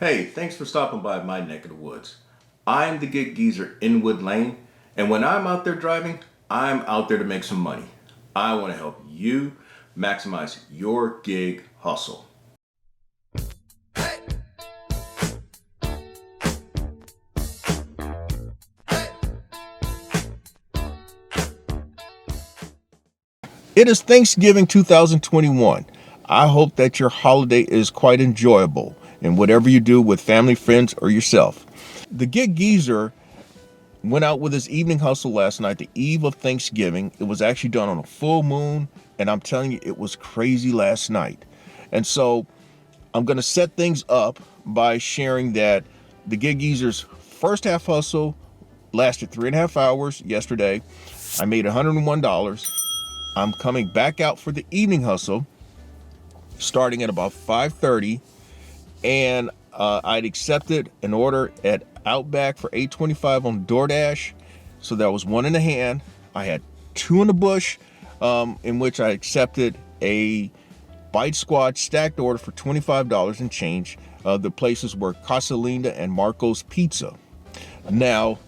Hey, thanks for stopping by my neck of the woods. I'm the gig geezer in Wood Lane, and when I'm out there driving, I'm out there to make some money. I want to help you maximize your gig hustle. It is Thanksgiving 2021. I hope that your holiday is quite enjoyable in whatever you do with family, friends, or yourself. The gig geezer went out with his evening hustle last night, the eve of Thanksgiving. It was actually done on a full moon, and I'm telling you, it was crazy last night. And so I'm going to set things up by sharing that the gig geezer's first half hustle lasted 3.5 hours yesterday. I made $101. I'm coming back out for the evening hustle starting at about 5:30, and I'd accepted an order at Outback for $8.25 on DoorDash. So that was one in the hand. I had two in the bush, in which I accepted a BiteSquad stacked order for $25 and change. The places were Casa Linda and Marco's Pizza. Now,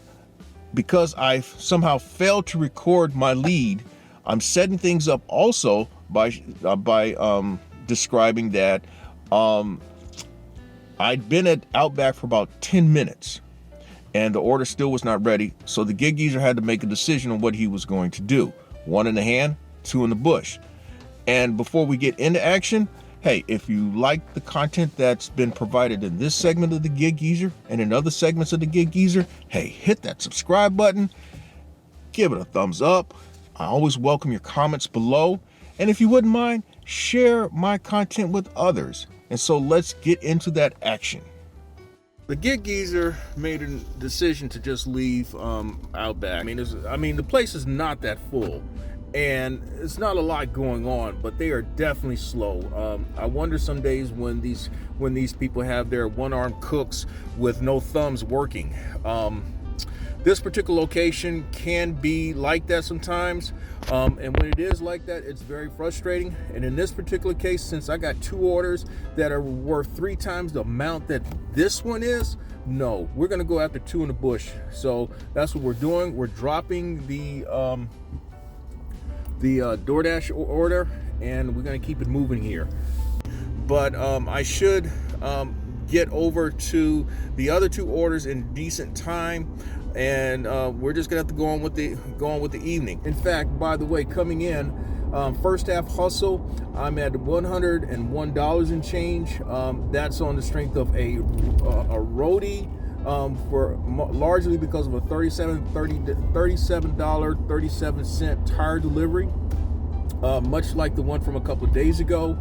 because I somehow failed to record my lead, I'm setting things up also by describing that I'd been at Outback for about 10 minutes and the order still was not ready. So the gig geezer had to make a decision on what he was going to do. One in the hand, two in the bush. And before we get into action, hey, if you like the content that's been provided in this segment of the gig geezer and in other segments of the gig geezer, hey, hit that subscribe button, give it a thumbs up. I always welcome your comments below. And if you wouldn't mind, share my content with others. And so let's get into that action. The gig geezer made a decision to just leave Outback. I mean, the place is not that full, and it's not a lot going on, but they are definitely slow. I wonder some days when these people have their one-armed cooks with no thumbs working. This particular location can be like that sometimes, and when it is like that, it's very frustrating. And in this particular case, since I got two orders that are worth 3 times the amount that this one is, no, we're gonna go after two in the bush. So that's what we're doing. We're dropping the DoorDash order, and we're gonna keep it moving here. But I should get over to the other two orders in decent time, and we're just gonna have to go on with the evening. In fact, by the way, coming in first half hustle, I'm at $101 and change. That's on the strength of a roadie for largely because of a $37.37 tire delivery, much like the one from a couple of days ago.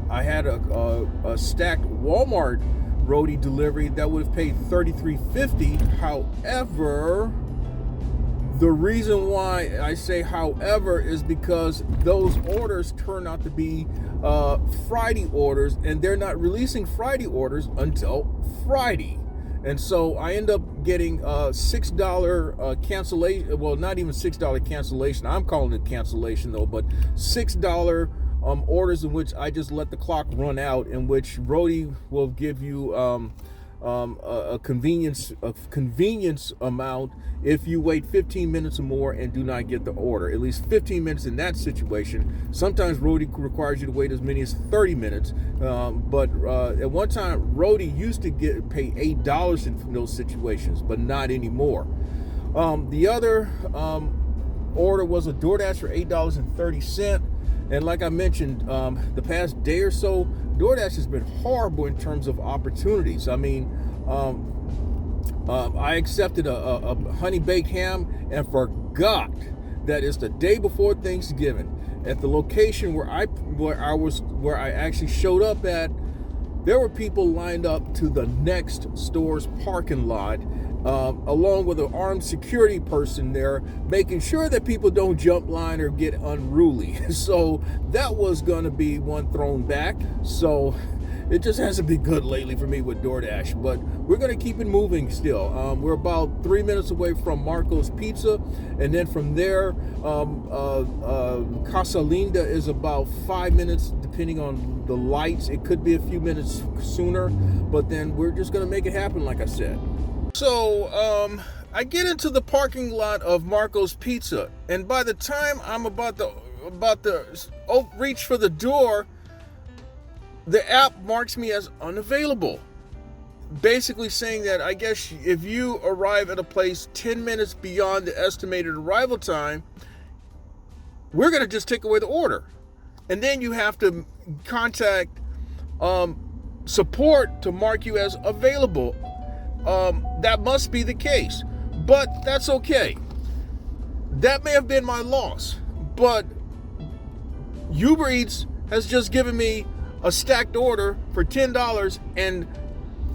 I had a stacked Walmart roadie delivery that would have paid $33.50. However, the reason why I say however is because those orders turn out to be Friday orders, and they're not releasing Friday orders until Friday. And so I end up getting $6 cancellation. Well, not even $6 cancellation. I'm calling it cancellation though, but $6 orders in which I just let the clock run out, in which Roadie will give you a convenience amount if you wait 15 minutes or more and do not get the order. At least 15 minutes in that situation. Sometimes Roadie requires you to wait as many as 30 minutes. But at one time, Roadie used to pay $8 in those situations, but not anymore. The other order was a DoorDash for $8.30. And like I mentioned, the past day or so, DoorDash has been horrible in terms of opportunities. I mean, I accepted a honey baked ham and forgot that it's the day before Thanksgiving. At the location where I actually showed up at, there were people lined up to the next store's parking lot, along with an armed security person there, making sure that people don't jump line or get unruly. So that was going to be one thrown back. So it just hasn't been good lately for me with DoorDash, but we're going to keep it moving still. We're about 3 minutes away from Marco's Pizza, and then from there, Casa Linda is about 5 minutes, depending on the lights. It could be a few minutes sooner, but then we're just going to make it happen, like I said. So, I get into the parking lot of Marco's Pizza, and by the time I'm about to reach for the door, the app marks me as unavailable, basically saying that I guess if you arrive at a place 10 minutes beyond the estimated arrival time, we're going to just take away the order. And then you have to contact support to mark you as available. That must be the case, but that's okay. That may have been my loss, but UberEats has just given me a stacked order for $10 and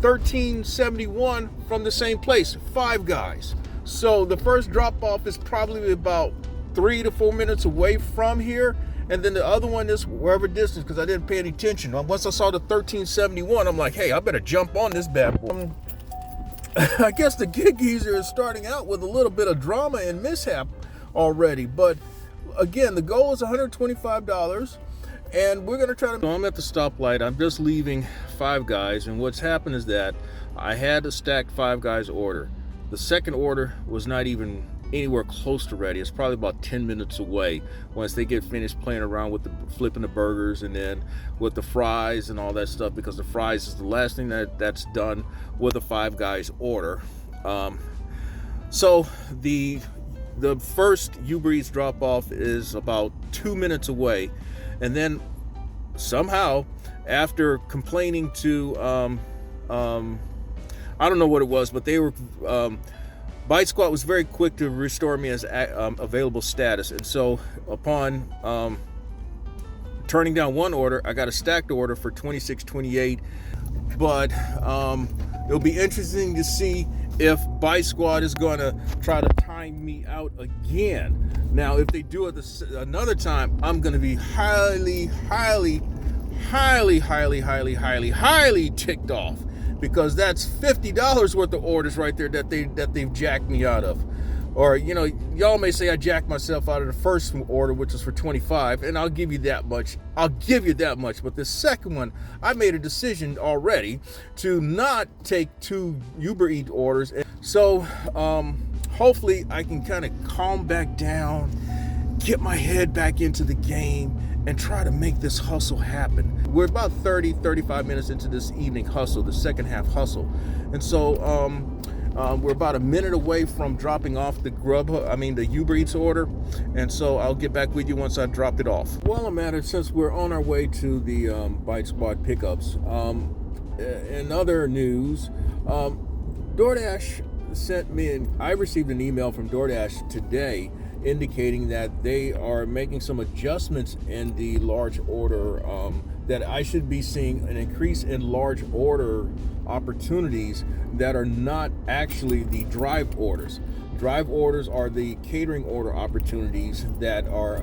$13.71 from the same place, Five Guys. So the first drop off is probably about 3 to 4 minutes away from here, and then the other one is wherever distance, because I didn't pay any attention. Once I saw the $13.71, I'm like, hey, I better jump on this bad boy. I guess the Gig Geezer is starting out with a little bit of drama and mishap already, but again, the goal is $125, and we're going to try to... So I'm at the stoplight. I'm just leaving Five Guys, and what's happened is that I had a stacked Five Guys order. The second order was not even anywhere close to ready. It's probably about 10 minutes away once they get finished playing around with the flipping the burgers and then with the fries and all that stuff, because the fries is the last thing that's done with a Five Guys order. So the first Uber Eats drop off is about 2 minutes away, and then somehow, after complaining to I don't know what it was, but they were BiteSquad was very quick to restore me as available status, and so upon turning down one order, I got a stacked order for $26.28. But it'll be interesting to see if BiteSquad is going to try to time me out again. Now, if they do it another time, I'm going to be highly ticked off, because that's $50 worth of orders right there that they've jacked me out of. Or, you know, y'all may say I jacked myself out of the first order, which was for $25, and I'll give you that much. But the second one, I made a decision already to not take 2 Uber Eats orders. So hopefully I can kind of calm back down, get my head back into the game, and try to make this hustle happen. We're about 35 minutes into this evening hustle, the second half hustle. And so we're about a minute away from dropping off the the Uber Eats order. And so I'll get back with you once I've dropped it off. While I'm at it, since we're on our way to the BiteSquad pickups, in other news, DoorDash sent me, and I received an email from DoorDash today indicating that they are making some adjustments in the large order, that I should be seeing an increase in large order opportunities that are not actually the drive orders. Drive orders are the catering order opportunities that are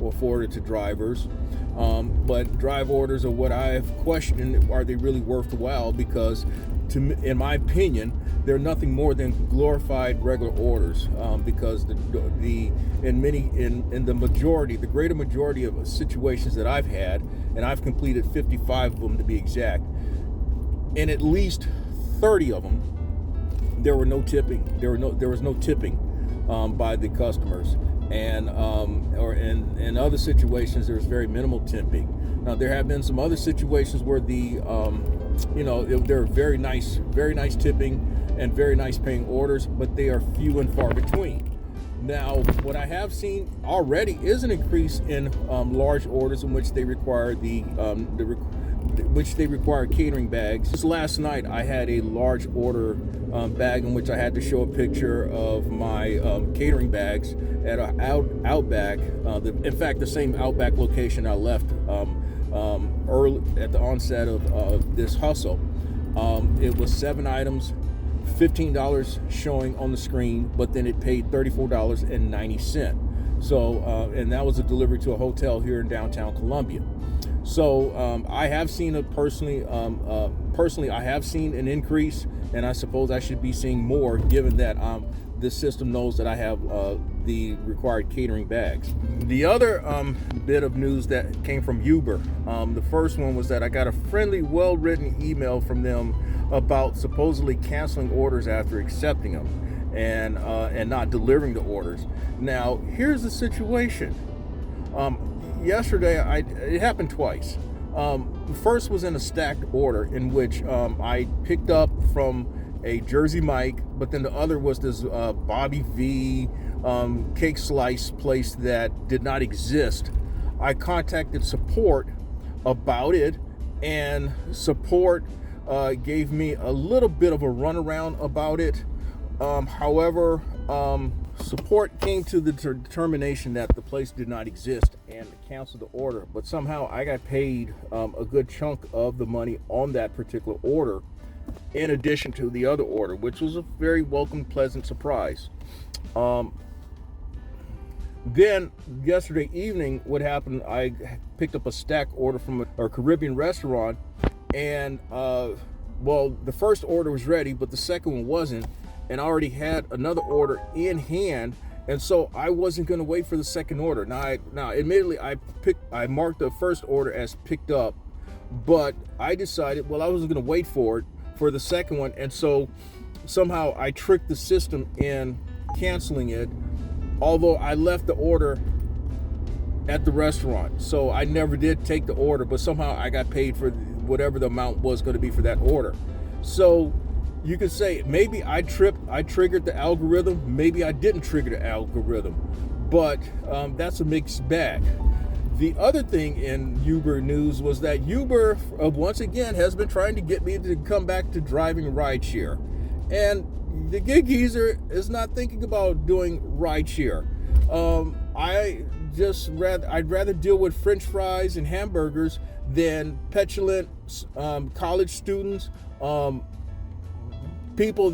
afforded to drivers. But drive orders are what I've questioned, are they really worthwhile? Because in my opinion, they're nothing more than glorified regular orders, because the greater majority of situations that I've had, and I've completed 55 of them to be exact, in at least 30 of them, there was no tipping by the customers, and in other situations there's very minimal tipping. Now there have been some other situations where they're very nice tipping and very nice paying orders, but they are few and far between. Now, what I have seen already is an increase in large orders in which they require catering bags. Just last night, I had a large order bag in which I had to show a picture of my catering bags at an Outback. In fact, the same Outback location I left early at the onset of this hustle. It was 7 items, $15 showing on the screen, but then it paid $34.90. So, and that was a delivery to a hotel here in downtown Columbia. So I have seen it personally. Personally, I have seen an increase, and I suppose I should be seeing more, given that this system knows that I have the required catering bags. The other bit of news that came from Uber, the first one was that I got a friendly, well-written email from them about supposedly canceling orders after accepting them and not delivering the orders. Now, here's the situation. Yesterday, it happened twice. The first was in a stacked order in which I picked up from a Jersey Mike, but then the other was this Bobby V cake slice place that did not exist. I contacted support about it, and support gave me a little bit of a runaround about it. However, support came to the determination that the place did not exist and canceled the order, but somehow I got paid a good chunk of the money on that particular order in addition to the other order, which was a very welcome, pleasant surprise. Then yesterday evening, what happened, I picked up a stack order from a Caribbean restaurant, and well, the first order was ready, but the second one wasn't, and I already had another order in hand, and so I wasn't going to wait for the second order. Now, admittedly, I marked the first order as picked up, but I decided, well, I wasn't going to wait for the second one, and so somehow I tricked the system in canceling it, although I left the order at the restaurant. So I never did take the order, but somehow I got paid for whatever the amount was going to be for that order. So you could say maybe I triggered the algorithm, maybe I didn't trigger the algorithm, but that's a mixed bag. The other thing in Uber news was that Uber, once again, has been trying to get me to come back to driving rideshare. And the gig geezer is not thinking about doing rideshare. I'd rather deal with French fries and hamburgers than petulant college students, people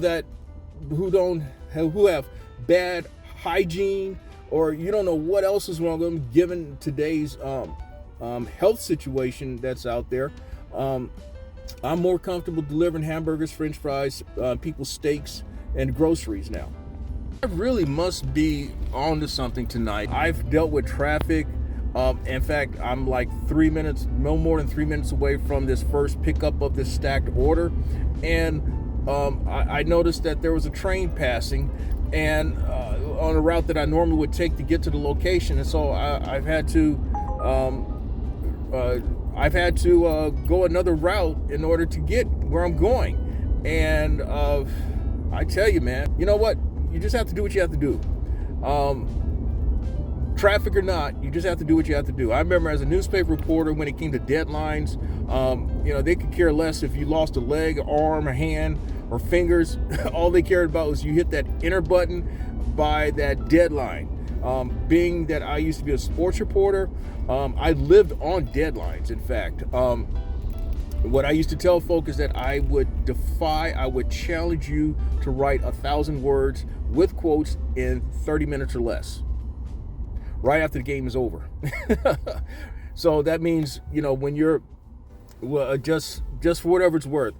who have bad hygiene, or you don't know what else is wrong with them given today's health situation that's out there. I'm more comfortable delivering hamburgers, French fries, people's steaks, and groceries now. I really must be on to something tonight. I've dealt with traffic. In fact, I'm like no more than 3 minutes away from this first pickup of this stacked order. And I noticed that there was a train passing, and on a route that I normally would take to get to the location. And so I've had to go another route in order to get where I'm going. And I tell you, man, you know what? You just have to do what you have to do. Traffic or not, you just have to do what you have to do. I remember as a newspaper reporter, when it came to deadlines, they could care less if you lost a leg, arm, a hand, or fingers. All they cared about was you hit that enter button by that deadline. Being that I used to be a sports reporter, I lived on deadlines. In fact, what I used to tell folk is that I would challenge you to write 1,000 words with quotes in 30 minutes or less, right after the game is over. So that means, when you're, just for whatever it's worth,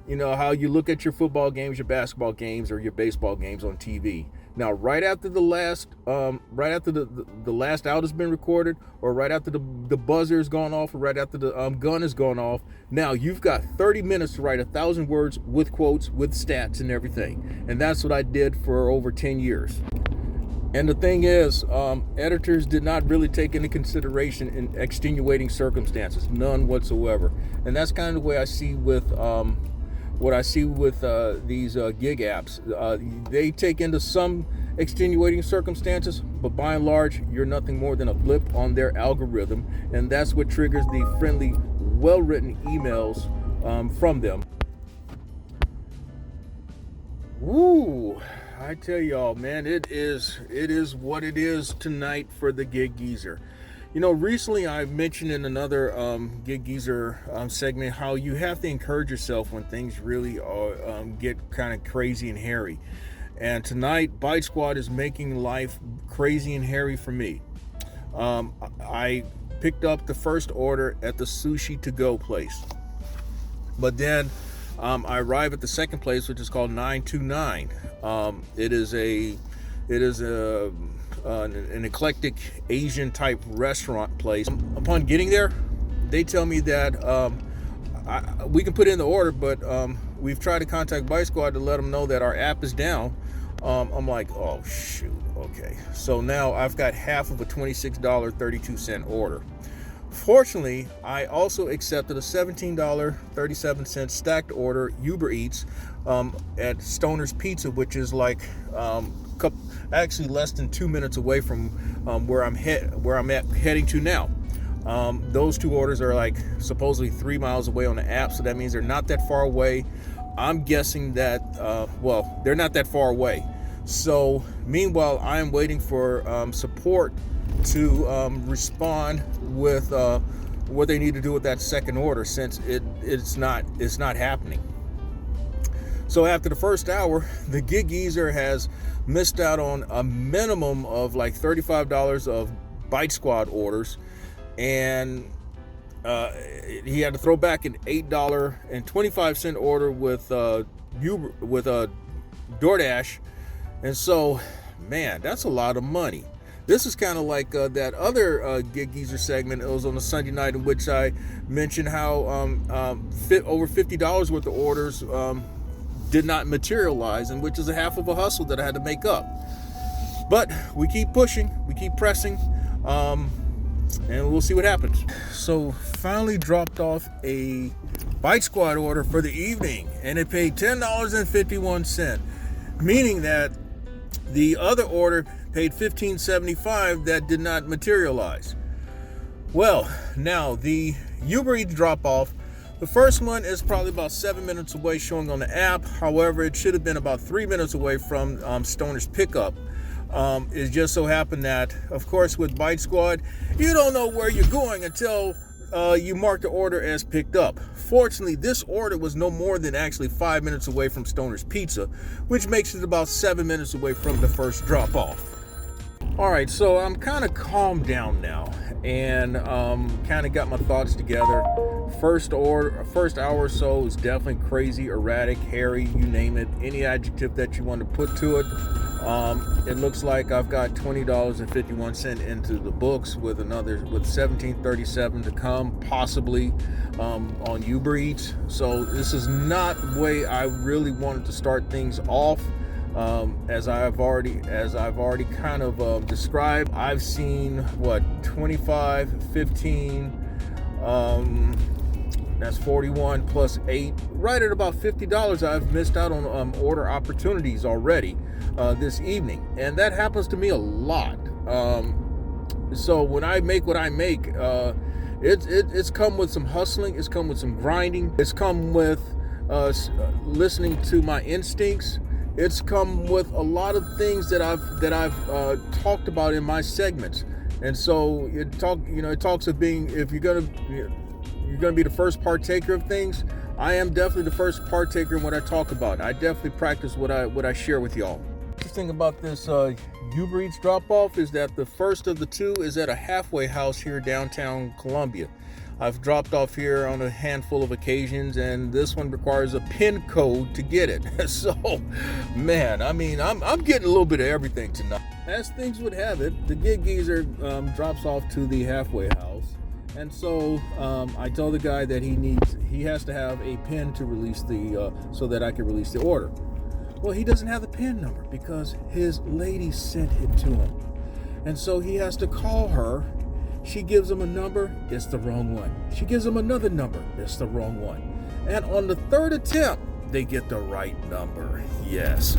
how you look at your football games, your basketball games, or your baseball games on TV. Now, right after the last out has been recorded, or right after the buzzer has gone off, or right after the gun has gone off, now you've got 30 minutes to write 1,000 words with quotes, with stats and everything. And that's what I did for over 10 years. And the thing is, editors did not really take into consideration in extenuating circumstances, none whatsoever. And that's kind of the way I see with what I see with these gig apps. They take into some extenuating circumstances, but by and large, you're nothing more than a blip on their algorithm, and that's what triggers the friendly, well-written emails from them. Woo! I tell y'all, man, it is what it is tonight for the gig geezer. Recently I mentioned in another Gig Geezer segment how you have to encourage yourself when things really get kind of crazy and hairy. And tonight, BiteSquad is making life crazy and hairy for me. I picked up the first order at the sushi to go place. But then I arrive at the second place, which is called 929. It is an eclectic Asian type restaurant place. Upon getting there, they tell me that we can put in the order, but we've tried to contact BiteSquad to let them know that our app is down. I'm like, oh shoot, okay. So now I've got half of a $26.32 order. Fortunately, I also accepted a $17.37 stacked order UberEats at Stoner's Pizza, which is like actually less than 2 minutes away from where I'm heading to now. Those two orders are like supposedly 3 miles away on the app, so that means they're not that far away. I'm guessing that they're not that far away. So meanwhile, I am waiting for support to respond with what they need to do with that second order, since it's not happening. So after the first hour, the gig geezer has missed out on a minimum of like $35 of BiteSquad orders, and he had to throw back an $8.25 order with DoorDash, and so, man, that's a lot of money. This is kind of like that other gig geezer segment. It was on a Sunday night in which I mentioned how over $50 worth of orders did not materialize, and which is a half of a hustle that I had to make up. But we keep pushing, we keep pressing, and we'll see what happens. So finally dropped off a BiteSquad order for the evening, and it paid $10.51, meaning that the other order paid $15.75 that did not materialize. Well, now the UberEats drop off. The first one is probably about 7 minutes away, showing on the app. However, it should have been about 3 minutes away from Stoner's pickup. It just so happened that, of course, with BiteSquad, you don't know where you're going until you mark the order as picked up. Fortunately, this order was no more than actually 5 minutes away from Stoner's Pizza, which makes it about 7 minutes away from the first drop off. All right, so I'm kind of calmed down now, and kind of got my thoughts together. First hour or so is definitely crazy, erratic, hairy, you name it, any adjective that you want to put to it. It looks like I've got $20.51 into the books, with $17.37 to come, possibly on Uber Eats. So this is not the way I really wanted to start things off. As I've already kind of described, I've seen 25, 15, that's 41 plus 8, right at about $50 I've missed out on order opportunities already this evening, and that happens to me a lot. So when I make what I make, it's come with some hustling, it's come with some grinding, it's come with listening to my instincts. It's come with a lot of things that I've talked about in my segments, and so it talks of being, if you're gonna be the first partaker of things. I am definitely the first partaker in what I talk about. I definitely practice what I share with y'all. The thing about this Uber Eats drop off is that the first of the two is at a halfway house here downtown Columbia. I've dropped off here on a handful of occasions, and this one requires a PIN code to get it. So, man, I mean, I'm getting a little bit of everything tonight. As things would have it, the gig geezer drops off to the halfway house, and so I tell the guy that he has to have a PIN to release so that I can release the order. Well, he doesn't have the PIN number because his lady sent it to him, and so he has to call her. She gives him a number, it's the wrong one. She gives him another number, it's the wrong one. And on the third attempt, they get the right number. Yes.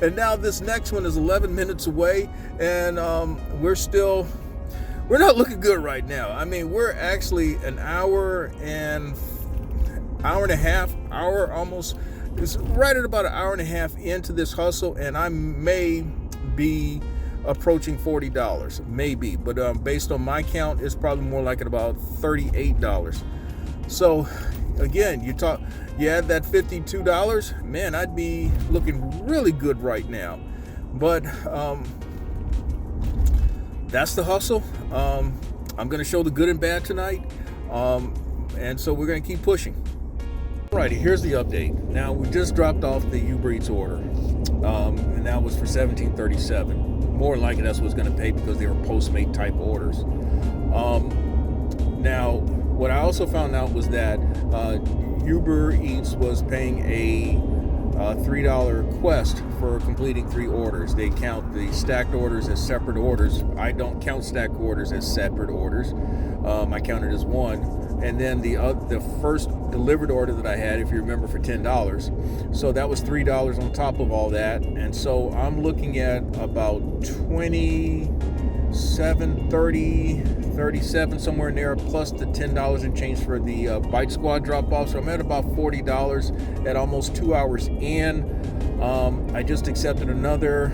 And now this next one is 11 minutes away, and we're not looking good right now. I mean, we're actually an hour and a half, it's right at about an hour and a half into this hustle, and I may be approaching $40, maybe, but based on my count, it's probably more like at about $38. So again, you add that $52, man, I'd be looking really good right now. But that's the hustle. I'm going to show the good and bad tonight, and so we're going to keep pushing. Alrighty, here's the update. Now, we just dropped off the UberEats order, and that was for $17.37. More than likely, that's what it's going to pay because they were Postmate type orders. Now, what I also found out was that UberEats was paying a $3 request for completing 3 orders. They count the stacked orders as separate orders. I don't count stacked orders as separate orders. I count it as one. And then the first delivered order that I had, if you remember, for $10. So that was $3 on top of all that. And so I'm looking at about $27, $30, $37, somewhere in there, plus the $10 and change for the BiteSquad drop-off. So I'm at about $40 at almost 2 hours in. I just accepted another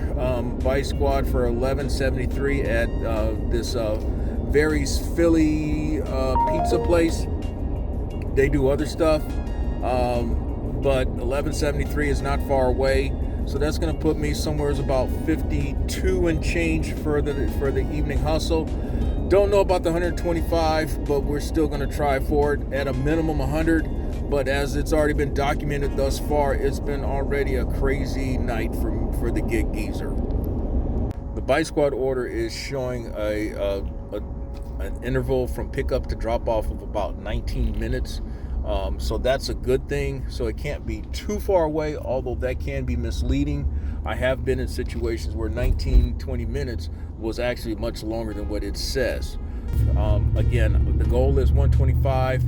BiteSquad for $11.73 at this Vary's Philly pizza place. They do other stuff, but $11.73 is not far away. So that's going to put me somewhere about 52 and change for the evening hustle. Don't know about the 125, but we're still going to try for it at a minimum 100. But as it's already been documented thus far, it's been already a crazy night for the gig geezer. The BiteSquad order is showing an interval from pickup to drop off of about 19 minutes. So that's a good thing. So it can't be too far away, although that can be misleading. I have been in situations where 19-20 minutes was actually much longer than what it says. Again, the goal is 125.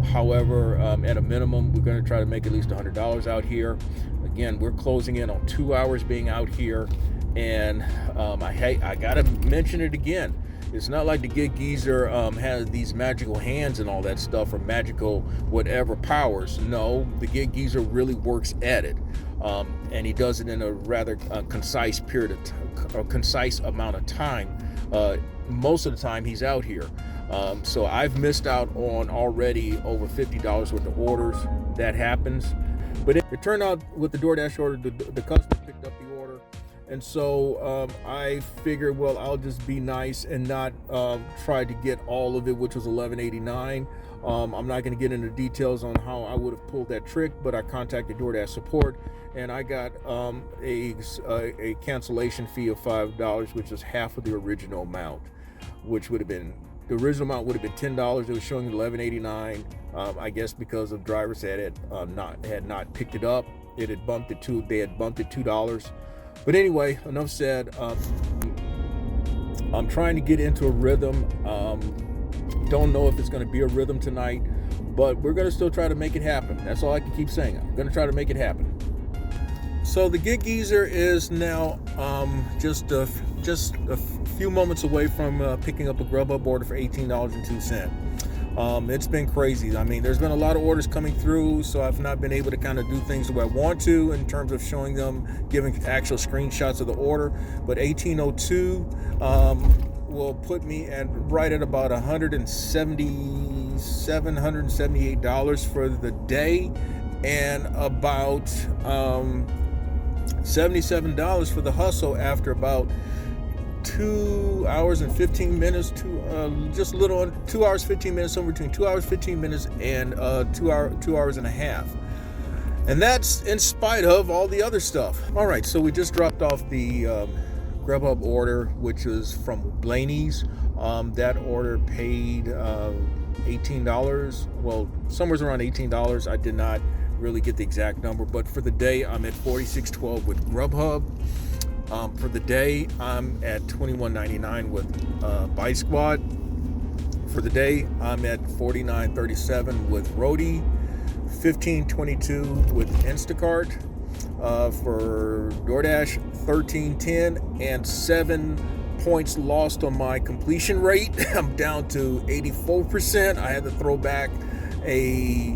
However, at a minimum, we're going to try to make at least $100 out here. Again, we're closing in on 2 hours being out here. And I got to mention it again. It's not like the gig geezer has these magical hands and all that stuff, or magical whatever powers. No, the gig geezer really works at it, and he does it in a rather concise period of a concise amount of time. Most of the time he's out here. So I've missed out on already over $50 worth of orders. That happens, but it turned out with the DoorDash order, the customer picked up the order. And so I figured, well, I'll just be nice and not try to get all of it, which was $11.89. I'm not going to get into details on how I would have pulled that trick, but I contacted DoorDash support, and I got a cancellation fee of $5, which is half of the original amount, which would have been, the original amount would have been $10. It was showing $11.89. I guess because of drivers that had not picked it up, they had bumped it $2. But anyway, enough said. I'm trying to get into a rhythm. Don't know if it's going to be a rhythm tonight, but we're going to still try to make it happen. That's all I can keep saying. I'm going to try to make it happen. So the gig geezer is now just a few moments away from picking up a GrubHub order for $18.02. It's been crazy. I mean, there's been a lot of orders coming through, so I've not been able to kind of do things the way I want to in terms of showing them, giving actual screenshots of the order. But 1802 will put me right at about $178 for the day, and about $77 for the hustle after about 2 hours and 15 minutes, just a little under 2 hours 15 minutes, somewhere between 2 hours 15 minutes and 2 hours and a half. And that's in spite of all the other stuff. All right, so we just dropped off the GrubHub order, which is from Blaney's. That order paid $18. Well, somewhere around $18. I did not really get the exact number, but for the day I'm at $46.12 with GrubHub. For the day, I'm at $21.99 with BiteSquad. For the day, I'm at $49.37 with Roadie, $15.22 with Instacart. For DoorDash, $13.10, and 7 points lost on my completion rate. I'm down to 84%. I had to throw back a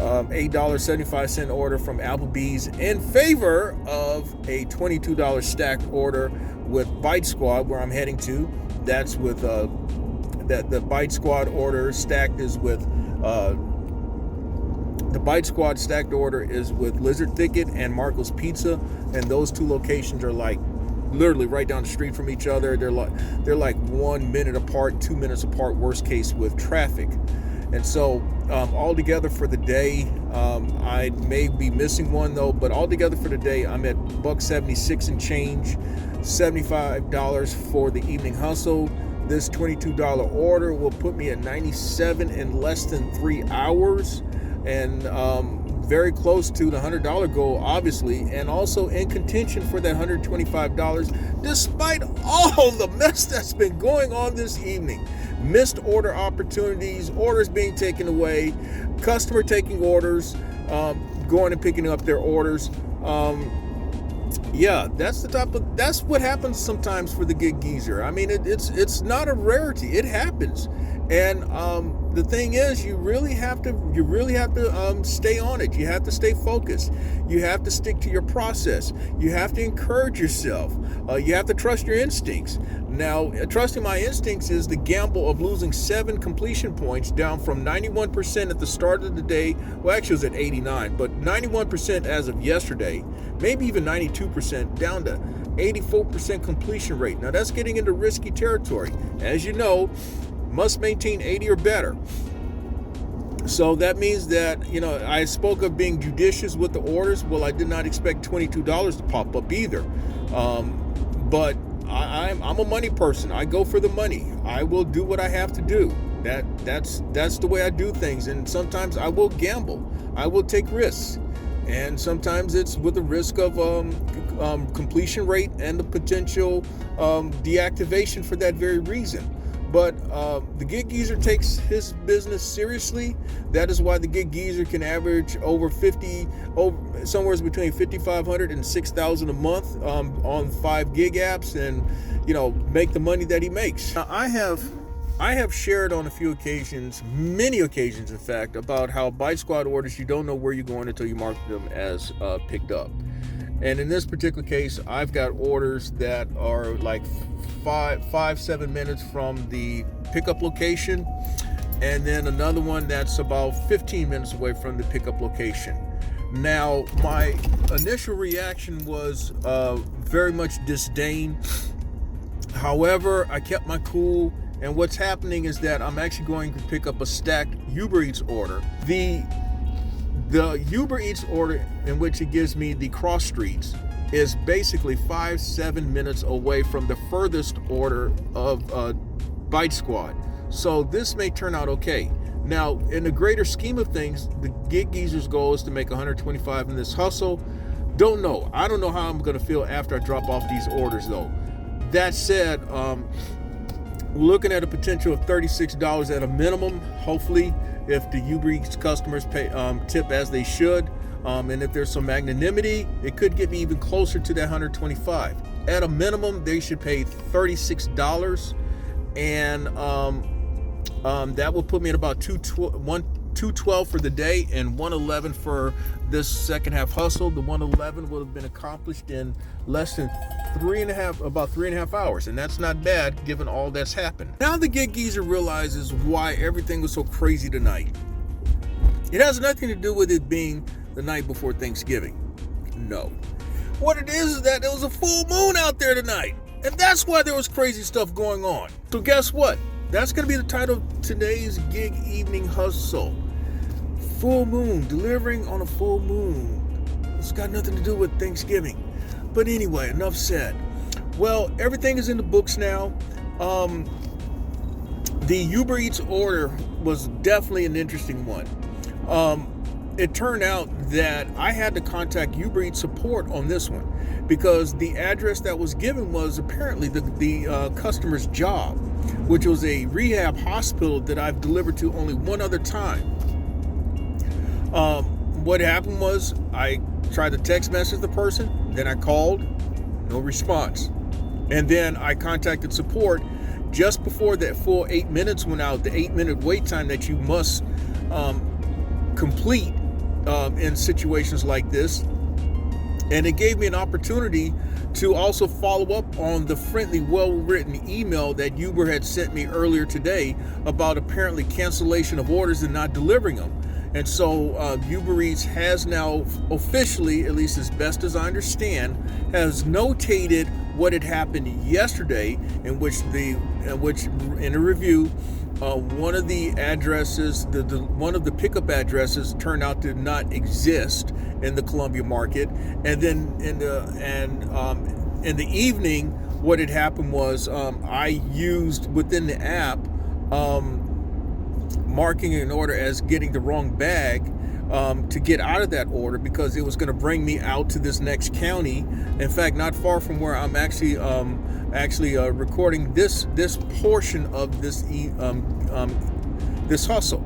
$8.75 order from Applebee's in favor of a $22 stacked order with BiteSquad, where I'm heading to. That's with the BiteSquad order stacked is with the BiteSquad stacked order is with Lizard Thicket and Marco's Pizza, and those two locations are like literally right down the street from each other. They're like 1 minute apart, 2 minutes apart, worst case with traffic. And so all together for the day, I may be missing one though, but all together for the day, I'm at $176 and change, $75 for the evening hustle. This $22 order will put me at $97 in less than 3 hours, and very close to the $100 goal, obviously, and also in contention for that $125, despite all the mess that's been going on this evening. Missed order opportunities, orders being taken away, customer taking orders, going and picking up their orders. Yeah, that's what happens sometimes for the gig geezer. I mean, it's not a rarity. It happens. And the thing is, you really have to stay on it. You have to stay focused. You have to stick to your process. You have to encourage yourself. You have to trust your instincts. Now, trusting my instincts is the gamble of losing 7 completion points, down from 91% at the start of the day. Well, actually, it was at 89, but 91% as of yesterday, maybe even 92%, down to 84% completion rate. Now, that's getting into risky territory. As you know, must maintain 80 or better. So that means that, I spoke of being judicious with the orders. Well, I did not expect $22 to pop up either. But I'm a money person. I go for the money. I will do what I have to do. That's the way I do things. And sometimes I will gamble. I will take risks. And sometimes it's with the risk of completion rate and the potential deactivation for that very reason. But the gig geezer takes his business seriously. That is why the gig geezer can average somewhere between $5,500 and $6,000 a month on 5 gig apps, and make the money that he makes. Now, I have shared on a few occasions, many occasions in fact, about how BiteSquad orders, you don't know where you're going until you mark them as picked up. And in this particular case, I've got orders that are like 7 minutes from the pickup location, and then another one that's about 15 minutes away from the pickup location. Now, my initial reaction was very much disdain. However, I kept my cool, and what's happening is that I'm actually going to pick up a stacked UberEats order. The UberEats order, in which it gives me the cross streets, is basically 5-7 minutes away from the furthest order of BiteSquad. So this may turn out okay. Now, in the greater scheme of things, the gig geezer's goal is to make 125 in this hustle. Don't know. I don't know how I'm going to feel after I drop off these orders, though. That said, we're looking at a potential of $36 at a minimum, hopefully, if the UberEats customers pay tip as they should. And if there's some magnanimity, it could get me even closer to that 125. At a minimum, they should pay $36, and that will put me at about 212 for the day and 111 for this second half hustle. The 111 would have been accomplished in less than about 3.5 hours, and that's not bad given all that's happened. Now the gig geezer realizes why everything was so crazy tonight. It has nothing to do with it being the night before Thanksgiving. No. What it is that there was a full moon out there tonight, and that's why there was crazy stuff going on. So guess what? That's going to be the title of today's gig evening hustle. Full moon, delivering on a full moon. It's got nothing to do with Thanksgiving. But anyway, enough said. Well, everything is in the books now. The UberEats order was definitely an interesting one. It turned out that I had to contact UberEats support on this one because the address that was given was apparently the customer's job, which was a rehab hospital that I've delivered to only one other time. What happened was I tried to text message the person, then I called, no response. And then I contacted support just before that full 8 minutes went out, the 8-minute wait time that you must complete in situations like this. And it gave me an opportunity to also follow up on the friendly, well-written email that Uber had sent me earlier today about apparently cancellation of orders and not delivering them. And so UberEats has now officially, at least as best as I understand, has notated what had happened yesterday, in which in a review, one of the addresses, one of the pickup addresses, turned out to not exist in the Columbia market. And then in the evening, what had happened was I used within the app marking an order as getting the wrong bag to get out of that order, because it was going to bring me out to this next county. In fact, not far from where I'm actually recording this portion of this hustle.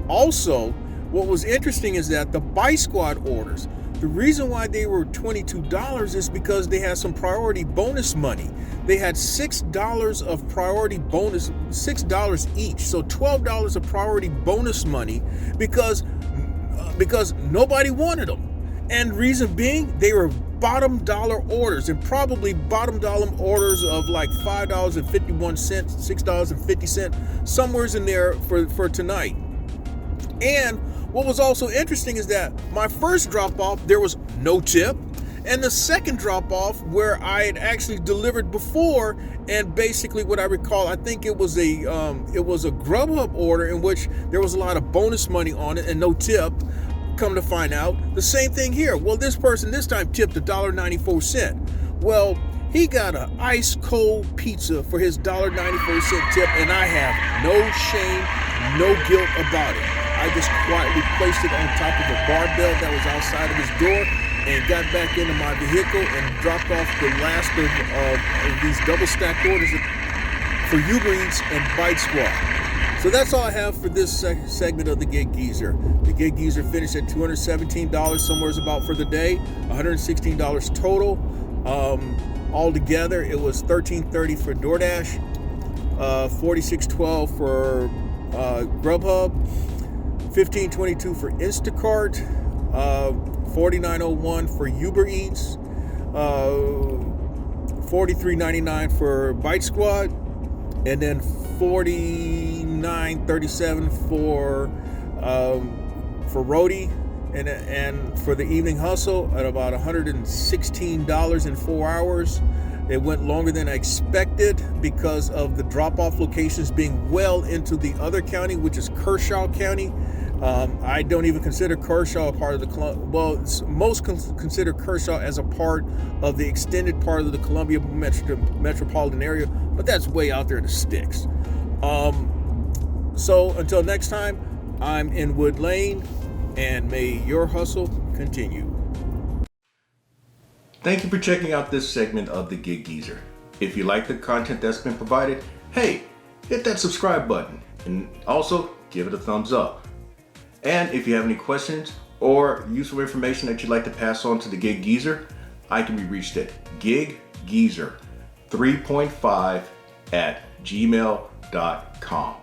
Also, what was interesting is that the BiteSquad orders, the reason why they were $22 is because they had some priority bonus money. They had $6 of priority bonus, $6 each, so $12 of priority bonus money because nobody wanted them. And reason being, they were bottom dollar orders, and probably bottom dollar orders of like $5.51, $6.50, somewhere's in there for tonight. And what was also interesting is that my first drop off, there was no tip. And the second drop off, where I had actually delivered before, and basically what I recall, I think it was a GrubHub order in which there was a lot of bonus money on it and no tip. Come to find out, the same thing here. Well, this person this time tipped $1.94. Well, he got an ice cold pizza for his $1.94 tip, and I have no shame, no guilt about it. I just quietly placed it on top of a barbell that was outside of his door and got back into my vehicle and dropped off the last of these double stacked orders for UberEats and BiteSquad. So that's all I have for this segment of the Gig Geezer. The Gig Geezer finished at $217 somewhere's about for the day, $116 total. Altogether, it was $13.30 for DoorDash, $46.12 for GrubHub, $15.22 for Instacart, $49.01 for UberEats, $43.99 for BiteSquad, and then $49.37 for Roadie, and for the evening hustle at about $116 in 4 hours. It went longer than I expected because of the drop-off locations being well into the other county, which is Kershaw County. I don't even consider Kershaw a part of the most consider Kershaw as a part of the extended part of the Columbia metropolitan area, but that's way out there in the sticks. So until next time, I'm in Wood Lane, and may your hustle continue. Thank you for checking out this segment of the Gig Geezer. If you like the content that's been provided, hey, hit that subscribe button and also give it a thumbs up. And if you have any questions or useful information that you'd like to pass on to the Gig Geezer, I can be reached at giggeezer3.5@gmail.com.